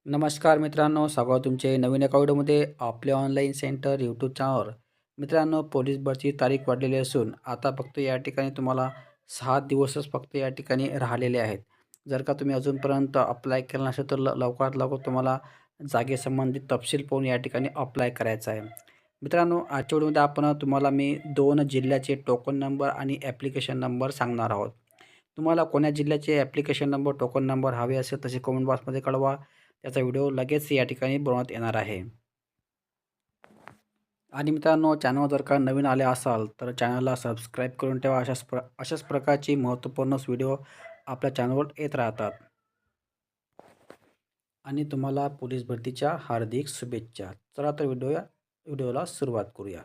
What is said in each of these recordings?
नमस्कार मित्रांनो, स्वागत तुमचे नवीन एका व्हिडिओमध्ये आपले ऑनलाईन सेंटर यूट्यूब चॅनलवर. मित्रांनो, पोलीस भरती तारीख वाढलेली असून आता फक्त या ठिकाणी तुम्हाला 6 दिवसच फक्त या ठिकाणी राहिलेले आहेत. जर का तुम्ही अजूनपर्यंत अप्लाय केलं नसेल तर लवकरात लवकर तुम्हाला जागेसंबंधित तपशील पाहून या ठिकाणी अप्लाय करायचा आहे. मित्रांनो, आजच्या व्हिडिओमध्ये तुम्हाला मी 2 जिल्ह्याचे टोकन नंबर आणि ॲप्लिकेशन नंबर सांगणार आहोत. तुम्हाला कोण्या जिल्ह्याचे ॲप्लिकेशन नंबर, टोकन नंबर हवे असेल तसे कमेंट बॉक्समध्ये कळवा. त्याचा व्हिडिओ लगेच या ठिकाणी बनवण्यात येणार आहे. आणि मित्रांनो, चॅनल जर का नवीन आले असाल तर चॅनलला सबस्क्राईब करून ठेवा. अशाच प्रकारची महत्त्वपूर्ण व्हिडिओ आपल्या चॅनलवर येत राहतात. आणि तुम्हाला पोलीस भरतीच्या हार्दिक शुभेच्छा. चला तर व्हिडिओला सुरुवात करूया.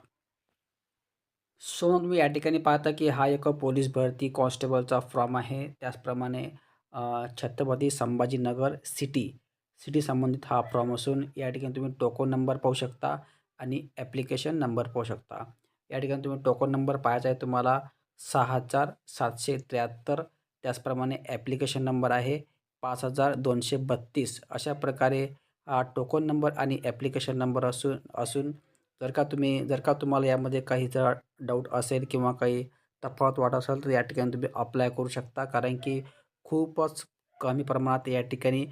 सो तुम्ही या ठिकाणी पाहता की हा एक पोलीस भरती कॉन्स्टेबलचा फॉर्म आहे. त्याचप्रमाणे छत्रपती संभाजीनगर सिटी संबंधित हा फॉर्म असून या ठिकाणी तुम्ही टोकन नंबर पाहू शकता आणि ॲप्लिकेशन नंबर पाहू शकता. या ठिकाणी तुम्ही टोकन नंबर पाहायचा आहे तुम्हाला 6773. त्याचप्रमाणे ॲप्लिकेशन नंबर आहे 5232. अशा प्रकारे टोकन नंबर आणि ॲप्लिकेशन नंबर असून जर का तुम्हाला यामध्ये काही जर डाऊट असेल किंवा काही तफावत वाटत असेल तर या ठिकाणी तुम्ही अप्लाय करू शकता. कारण की खूपच कमी प्रमाणात या ठिकाणी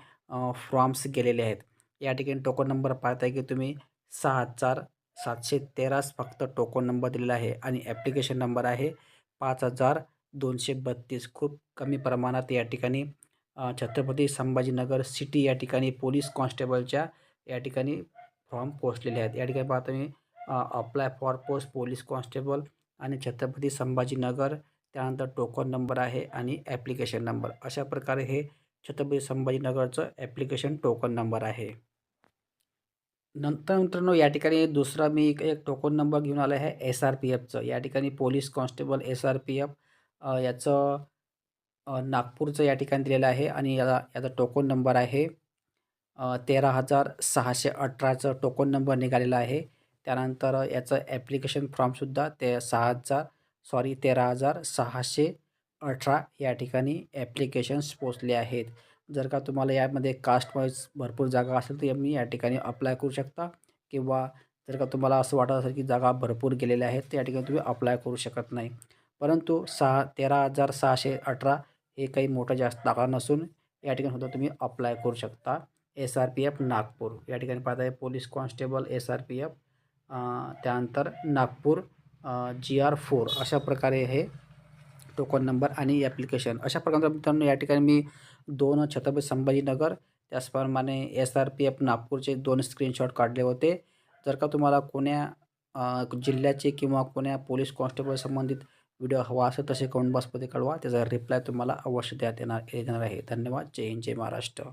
फॉर्म्स गेलेले आहेत. या ठिकाणी टोकन नंबर पाहताय की तुम्ही 6713 फक्त टोकन नंबर दिलेला आहे आणि ॲप्लिकेशन नंबर आहे 5232. खूप कमी प्रमाणात या ठिकाणी छत्रपती संभाजीनगर सिटी या ठिकाणी पोलीस कॉन्स्टेबलच्या या ठिकाणी फॉर्म पोहोचलेले आहेत. या ठिकाणी पाहता मी apply for post police constable आणि छत्रपती संभाजीनगर, त्यानंतर टोकन नंबर आहे आणि ॲप्लिकेशन नंबर. अशा प्रकारे हे छत्रपती संभाजीनगरचं ॲप्लिकेशन टोकन नंबर आहे. नंतर मित्रांनो, या ठिकाणी दुसरा मी एक टोकन नंबर घेऊन आलो आहे SRPFचं. या ठिकाणी पोलीस कॉन्स्टेबल SRPF याचं नागपूरचं या ठिकाणी दिलेलं आहे आणि याचा टोकन नंबर आहे 13,618चं टोकन नंबर निघालेला आहे. त्यानंतर याचं ॲप्लिकेशन फॉर्मसुद्धा 13,618 या ठिकाणी ॲप्लिकेशन्स पोचले आहेत. जर का तुम्हाला यामध्ये कास्ट वाईज भरपूर जागा असेल तर मी या ठिकाणी अप्लाय करू शकता, किंवा जर का तुम्हाला असं वाटत असेल की जागा भरपूर गेलेल्या आहेत तर या ठिकाणी तुम्ही अप्लाय करू शकत नाही. परंतु 13,618 हे काही मोठं जास्त जागा नसून या ठिकाणी सुद्धा तुम्ही अप्लाय करू शकता. SRPF नागपूर या ठिकाणी पाहताय पोलीस कॉन्स्टेबल SRPF, त्यानंतर नागपूर GR4. अशा प्रकारे हे टोकन नंबर आणि ॲप्लिकेशन अशा प्रकारच्या मित्रांनो या ठिकाणी मी 2 छत्रपती संभाजीनगर त्याचप्रमाणे SRPF नागपूरचे 2 स्क्रीनशॉट काढले होते. जर का तुम्हाला कोण्या जिल्ह्याचे किंवा कोण्या पोलीस कॉन्स्टेबल संबंधित व्हिडिओ हवा असेल तसे कमेंट बॉक्समध्ये कळवा. त्याचा रिप्लाय तुम्हाला अवश्य देण्यात येणार आहे. धन्यवाद. जय हिंद, जय महाराष्ट्र.